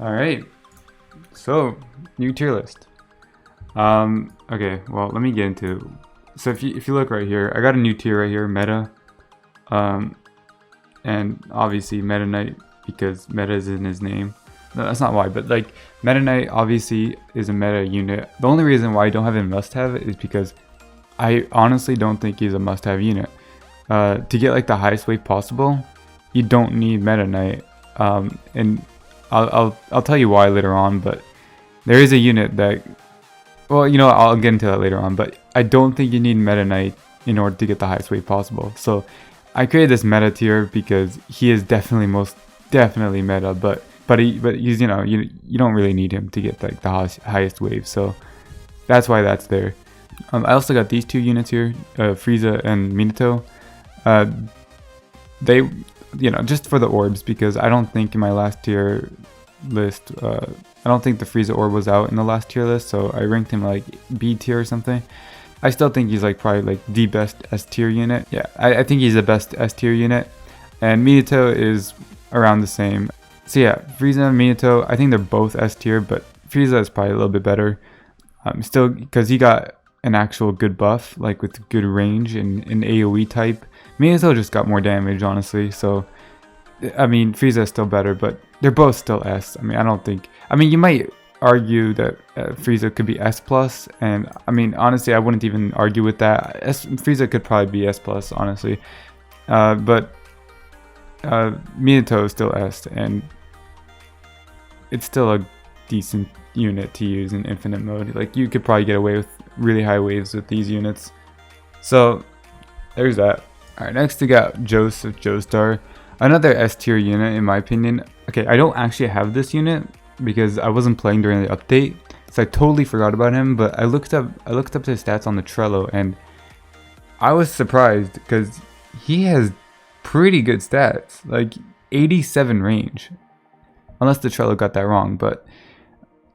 Alright, so new tier list. Okay, well let me get into it. So if you look right here, I got a new tier right here, Meta. And obviously Meta Knight, because Meta is in his name. No, that's not why, but like Meta Knight obviously is a meta unit. The only reason why I don't have a must have is because I honestly don't think he's a must have unit. To get like the highest wave possible, you don't need Meta Knight. And I'll tell you why later on, but there is a unit that, well, you know, I'll get into that later on, but I don't think you need Meta Knight in order to get the highest wave possible. So I created this meta tier because he is most definitely meta, but he's, you know, you don't really need him to get like the highest wave, so that's why that's there. I also got these two units here, Frieza and Minato. They, you know, just for the orbs, because I don't think in my last tier list, I don't think the Frieza orb was out in the last tier list, so I ranked him like B tier or something. I still think he's like probably like the best S tier unit. Yeah, I think he's the best S tier unit, and Minato is around the same. So yeah, Frieza and Minato, I think they're both S tier, but Frieza is probably a little bit better. Still, because he got an actual good buff, like with good range and an AoE type. Minato just got more damage, honestly. So, I mean, Frieza is still better, but they're both still S. I mean, I don't think. I mean, you might argue that Frieza could be S plus, and I mean, honestly, I wouldn't even argue with that. Frieza could probably be S plus, honestly. But Minato is still S, and it's still a decent unit to use in infinite mode. Like, you could probably get away with really high waves with these units. So there's that. Alright, next we got Joestar, another S tier unit in my opinion. Okay, I don't actually have this unit because I wasn't playing during the update, so I totally forgot about him, but I looked up his stats on the Trello, and I was surprised because he has pretty good stats, like 87 range, unless the Trello got that wrong, but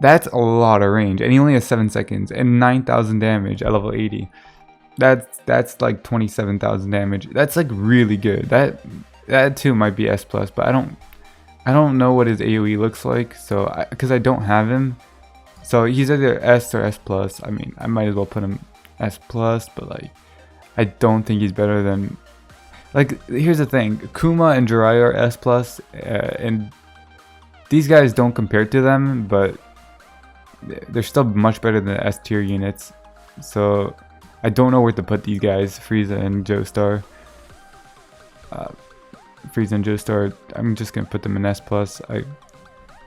that's a lot of range, and he only has 7 seconds and 9,000 damage at level 80. That's like 27,000 damage. That's like really good. That too might be S plus, but I don't know what his AoE looks like, so because I don't have him, so he's either S or S plus. I mean, I might as well put him S plus, but like I don't think he's better than, like, here's the thing, Kuma and Jiraiya are S plus, and these guys don't compare to them, but they're still much better than the S tier units. So I don't know where to put these guys, Frieza and Joestar. Frieza and Joestar, I'm just gonna put them in S plus. I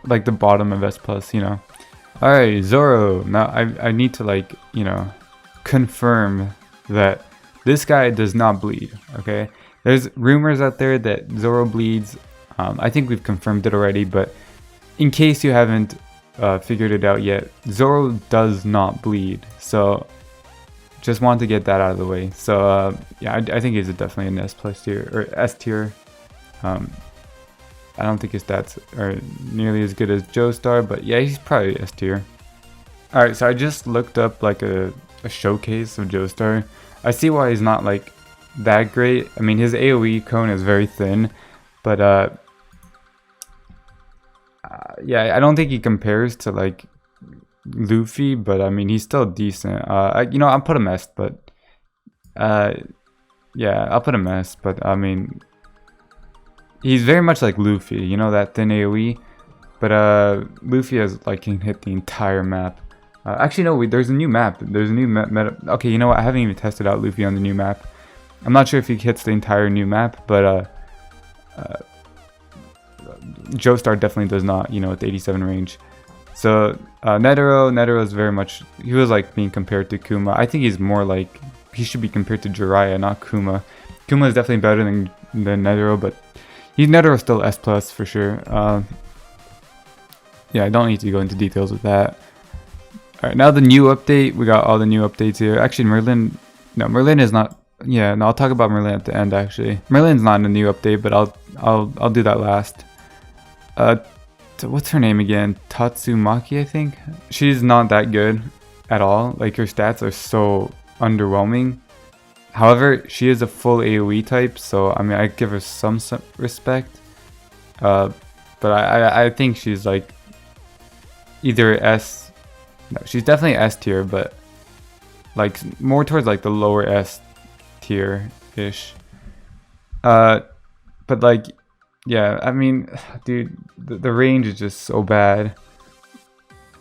like the bottom of S plus, you know. Alright, Zorro. Now I need to, like, you know, confirm that this guy does not bleed. Okay, there's rumors out there that Zorro bleeds. I think we've confirmed it already, but in case you haven't figured it out yet, Zorro does not bleed. So just wanted to get that out of the way. So yeah, I think he's definitely an S plus tier or S tier. I don't think his stats are nearly as good as Joestar, but yeah, he's probably S tier. Alright, so I just looked up like a showcase of Joestar. I see why he's not like that great. I mean, his AoE cone is very thin, but yeah, I don't think he compares to like Luffy, but I mean, he's still decent. You know, I'll put him S, but yeah, I'll put him S, but I mean, he's very much like Luffy, you know, that thin AoE, but Luffy has, like, can hit the entire map. Actually, no, there's a new map. There's a new meta. Okay, you know what? I haven't even tested out Luffy on the new map. I'm not sure if he hits the entire new map, but Joestar definitely does not, you know, with 87 range. So Netero is very much, he was like being compared to Kuma. I think he's more like, he should be compared to Jiraiya, not Kuma. Kuma is definitely better than Netero, but Netero still S plus for sure. Yeah, I don't need to go into details with that. Alright, now the new update. We got all the new updates here. Actually, Merlin is not. Yeah, no, I'll talk about Merlin at the end. Actually, Merlin's not in the new update, but I'll do that last. What's her name again? Tatsumaki, I think. She's not that good at all. Like, her stats are so underwhelming. However, she is a full AoE type, so I mean, I give her some respect. But I think she's like either S. No, she's definitely S tier, but like more towards like the lower S tier ish. But like, yeah, I mean, dude, the range is just so bad.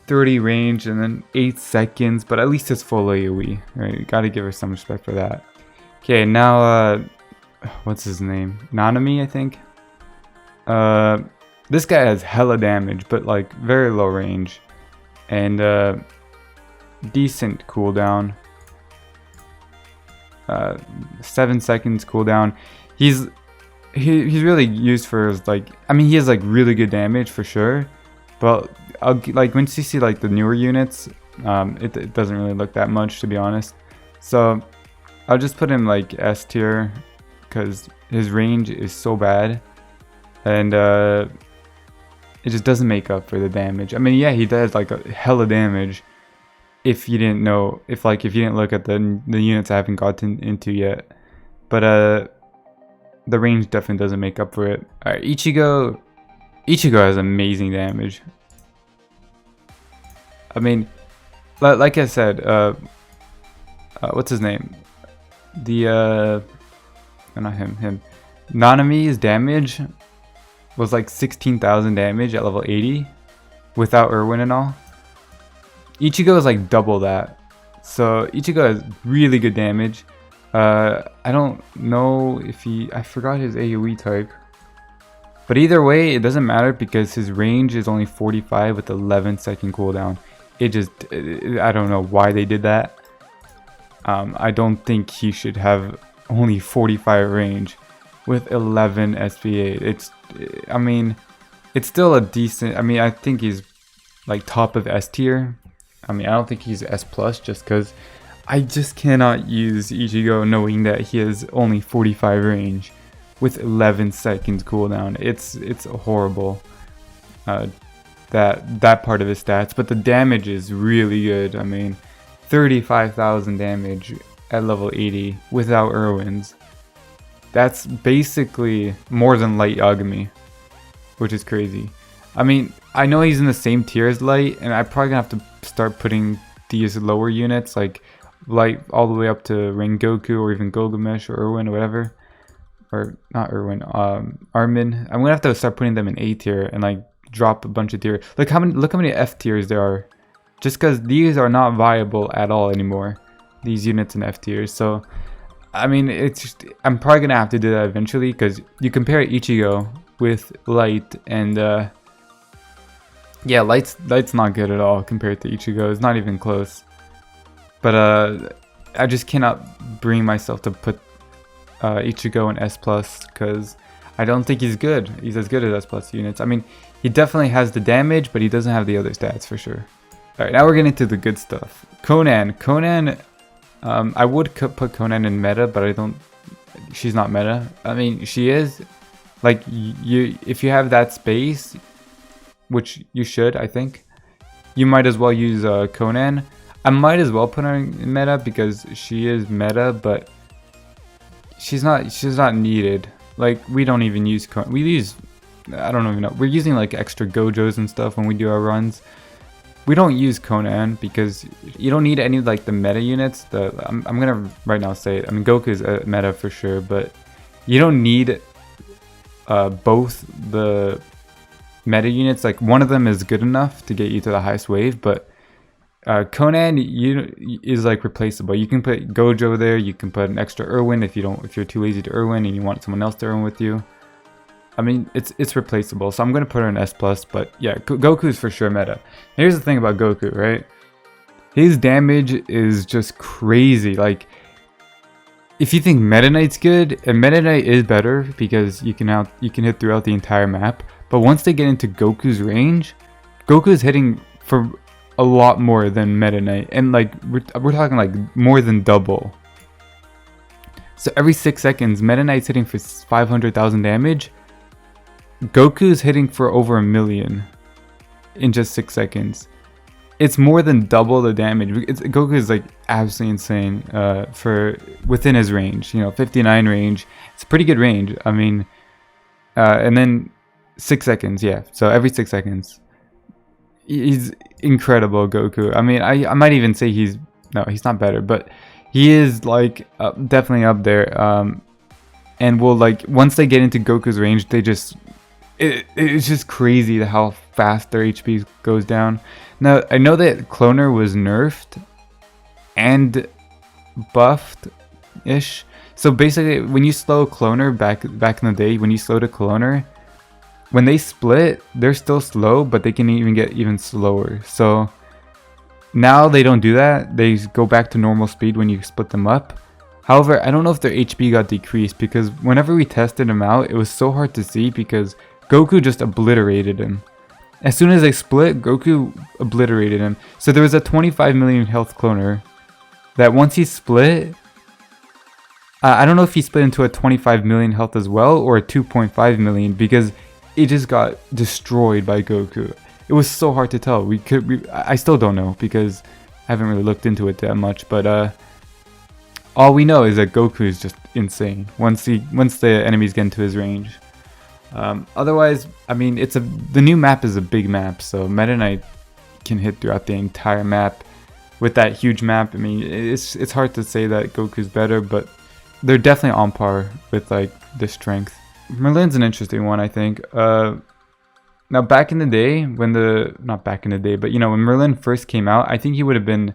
30 range and then 8 seconds, but at least it's full AoE, right? You gotta give her some respect for that. Okay, now, what's his name? Nanome, I think. This guy has hella damage, but like very low range, and decent cooldown. 7 seconds cooldown. He's really used for his, like, I mean, he has like really good damage for sure, but like once you see like the newer units, it doesn't really look that much, to be honest. So I'll just put him like S tier because his range is so bad, and it just doesn't make up for the damage. I mean, yeah, he does like a hella damage. If you didn't know, if you didn't look at the units I haven't gotten into yet, but the range definitely doesn't make up for it. All right, Ichigo has amazing damage. I mean, like I said, what's his name? Not him. Naname's damage was like 16,000 damage at level 80 without Irwin and all. Ichigo is like double that. So Ichigo has really good damage. I don't know if I forgot his AoE type. But either way, it doesn't matter because his range is only 45 with 11-second cooldown. I don't know why they did that. I don't think he should have only 45 range with 11 SPA. I mean, it's still a decent, I mean, I think he's like top of S tier. I mean, I don't think he's S plus just because I just cannot use Ichigo knowing that he has only 45 range with 11 seconds cooldown. It's horrible, that part of his stats, but the damage is really good. I mean, 35,000 damage at level 80 without Irwins. That's basically more than Light Yagami, which is crazy. I mean, I know he's in the same tier as Light, and I'm probably gonna have to start putting these lower units like Light all the way up to Rengoku or even Gilgamesh or Irwin or whatever, or not Irwin, Armin. I'm gonna have to start putting them in A tier and like drop a bunch of tier. Look how many F tiers there are, just because these are not viable at all anymore. These units in F tiers. So I mean, I'm probably gonna have to do that eventually because you compare Ichigo with Light and yeah, Light's not good at all compared to Ichigo. It's not even close. But I just cannot bring myself to put Ichigo in S plus because I don't think he's good. He's as good as S plus units. I mean, he definitely has the damage, but he doesn't have the other stats for sure. All right, now we're getting to the good stuff. Conan, I would put Conan in meta, but I don't. She's not meta. I mean, she is. Like if you have that space, which you should, I think, you might as well use Conan. I might as well put her in meta because she is meta, but she's not needed. Like, we don't even use Conan. We use, I don't even know. We're using like extra Gojos and stuff when we do our runs. We don't use Conan because you don't need any like the meta units. I'm gonna right now say it. I mean, Goku's a meta for sure, but you don't need both the meta units. Like, one of them is good enough to get you to the highest wave, but Conan is like replaceable. You can put Gojo there. You can put an extra Irwin if you're too lazy to Irwin and you want someone else to Irwin with you. I mean, it's replaceable. So I'm gonna put her in S plus. But yeah, Goku's for sure meta. Here's the thing about Goku, right? His damage is just crazy. Like, if you think Meta Knight's good, and Meta Knight is better because you can hit throughout the entire map. But once they get into Goku's range, Goku's hitting for a lot more than Meta Knight, and like we're talking like more than double. So every 6 seconds, Meta Knight's hitting for 500,000 damage. Goku's hitting for over 1 million in just 6 seconds. It's more than double the damage. Goku is like absolutely insane for within his range. 59 range. It's a pretty good range. I mean, and then 6 seconds, yeah. So every 6 seconds, he's incredible, Goku. I mean, I might even say he's not better, but he is like definitely up there. And will, like, once they get into Goku's range, they just it's just crazy how fast their HP goes down. Now I know that Cloner was nerfed and buffed ish. So basically, when you slow Cloner back in the day, when you slowed a Cloner, when they split, they're still slow, but they can even get even slower. So now they don't do that. They go back to normal speed when you split them up. However, I don't know if their HP got decreased, because whenever we tested them out, it was so hard to see because Goku just obliterated him. As soon as they split, Goku obliterated him. So there was a 25 million health Cloner that once he split, I don't know if he split into a 25 million health as well or a 2.5 million, because it just got destroyed by Goku. It was so hard to tell. I still don't know because I haven't really looked into it that much, but all we know is that Goku is just insane once the enemies get into his range. Otherwise, I mean, the new map is a big map, so Meta Knight can hit throughout the entire map. With that huge map, I mean, it's hard to say that Goku's better, but they're definitely on par with like the strength. Merlin's an interesting one, I think. Now back in the day, not back in the day, but you know, when Merlin first came out, I think he would have been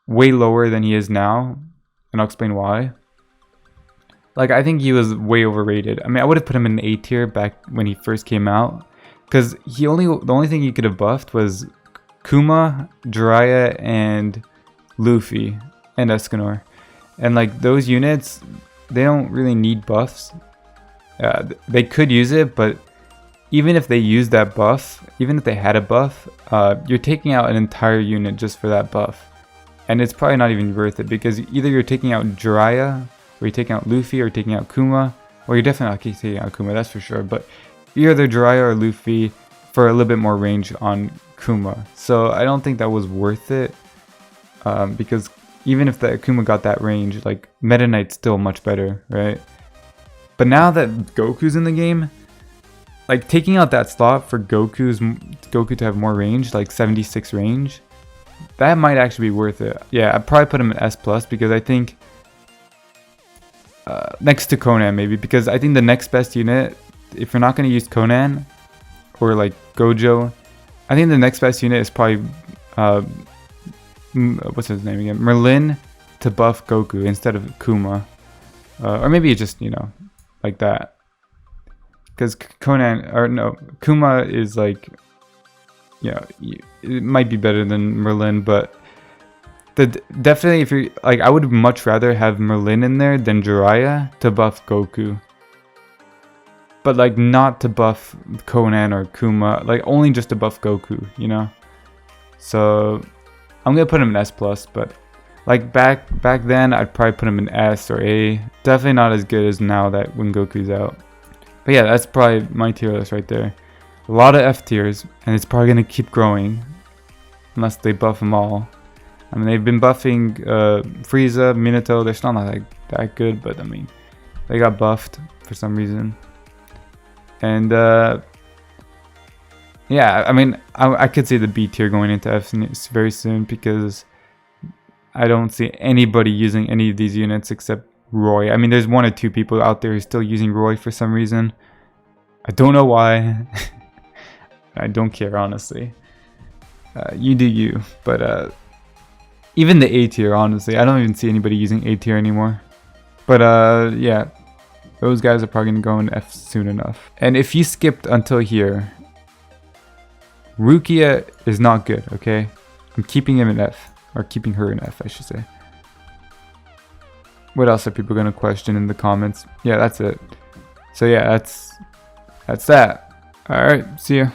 way lower than he is now, and I'll explain why. Like, I think he was way overrated. I mean, I would have put him in A tier back when he first came out, because the only thing he could have buffed was Kuma, Jiraiya, and Luffy, and Escanor. And like those units, they don't really need buffs. They could use it, but even if they use that buff, even if they had a buff, you're taking out an entire unit just for that buff. And it's probably not even worth it, because either you're taking out Jiraiya, or you're taking out Luffy, or you're taking out Kuma. Well, you're definitely not taking out Kuma, that's for sure. But you're either Jiraiya or Luffy for a little bit more range on Kuma. So I don't think that was worth it, because even if the Akuma got that range, like, Meta Knight's still much better, right? But now that Goku's in the game, like, taking out that slot for Goku to have more range, like 76 range, that might actually be worth it. Yeah, I'd probably put him in S+, because I think, next to Conan maybe, because I think the next best unit, if you're not going to use Conan, or like Gojo, I think the next best unit is probably, what's his name again? Merlin to buff Goku instead of Kuma. Or maybe it's just, you know, like that. Because Kuma is like, you know, it might be better than Merlin, but definitely if you're, like, I would much rather have Merlin in there than Jiraiya to buff Goku. But like not to buff Conan or Kuma, like only just to buff Goku, you know? So I'm gonna put him in S+, but like back then I'd probably put him in S or A. Definitely not as good as now that when Goku's out. But yeah, that's probably my tier list right there. A lot of F tiers, and it's probably gonna keep growing unless they buff them all. I mean, they've been buffing Frieza, Minato. They're still not like that good, but I mean, they got buffed for some reason. And yeah, I mean, I could see the B tier going into F very soon, because I don't see anybody using any of these units except Roy. I mean, there's one or two people out there who's still using Roy for some reason. I don't know why. I don't care, honestly. You do you. But even the A tier, honestly, I don't even see anybody using A tier anymore. But yeah, those guys are probably going to go in F soon enough. And if you skipped until here, Rukia is not good, okay? I'm keeping him in F. Or keeping her in F, I should say. What else are people going to question in the comments? Yeah, that's it. So yeah, that's that. Alright, see ya.